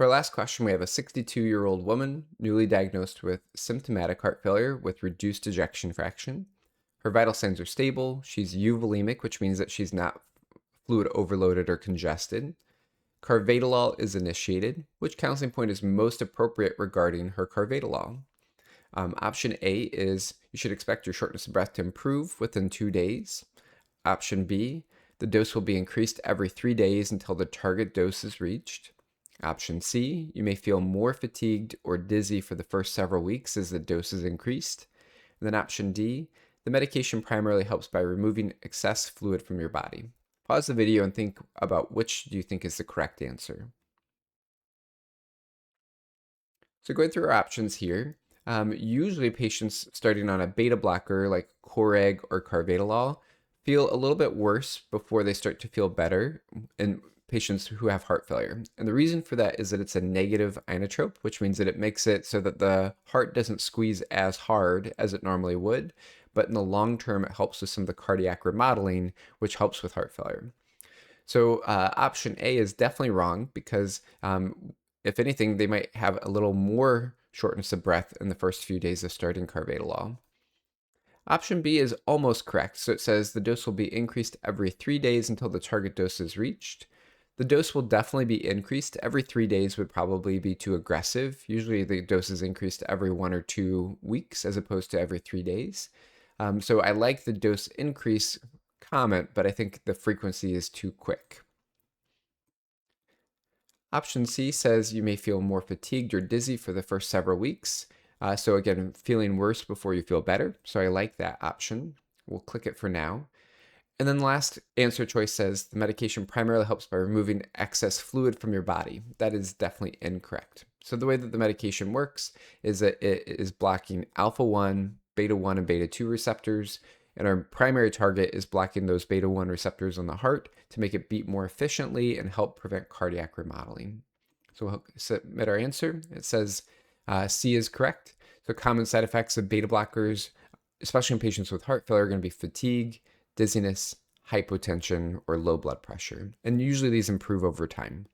For our last question, we have a 62-year-old woman newly diagnosed with symptomatic heart failure with reduced ejection fraction. Her vital signs are stable. She's euvolemic, which means that she's not fluid overloaded or congested. Carvedilol is initiated. Which counseling point is most appropriate regarding her carvedilol? Option A is you should expect your shortness of breath to improve within 2 days. Option B, the dose will be increased every 3 days until the target dose is reached. Option C, you may feel more fatigued or dizzy for the first several weeks as the dose is increased. And then option D, the medication primarily helps by removing excess fluid from your body. Pause the video and think about which do you think is the correct answer. So going through our options here, usually patients starting on a beta blocker like Coreg or Carvedilol feel a little bit worse before they start to feel better in patients who have heart failure. And the reason for that is that it's a negative inotrope, which means that it makes it so that the heart doesn't squeeze as hard as it normally would. But in the long term, it helps with some of the cardiac remodeling, which helps with heart failure. So option A is definitely wrong because if anything, they might have a little more shortness of breath in the first few days of starting carvedilol. Option B is almost correct. So it says the dose will be increased every 3 days until the target dose is reached. The dose will definitely be increased. Every 3 days would probably be too aggressive. Usually the dose is increased every 1 or 2 weeks as opposed to every 3 days. So I like the dose increase comment, but I think the frequency is too quick. Option C says you may feel more fatigued or dizzy for the first several weeks. So again, feeling worse before you feel better. So I like that option. We'll click it for now. And then the last answer choice says the medication primarily helps by removing excess fluid from your body. That is definitely incorrect. So the way that the medication works is that it is blocking alpha 1, beta 1, and beta 2 receptors. And our primary target is blocking those beta 1 receptors on the heart to make it beat more efficiently and help prevent cardiac remodeling. So we'll submit our answer. It says C is correct. So common side effects of beta blockers, especially in patients with heart failure, are going to be fatigue, dizziness, hypotension, or low blood pressure. And usually these improve over time.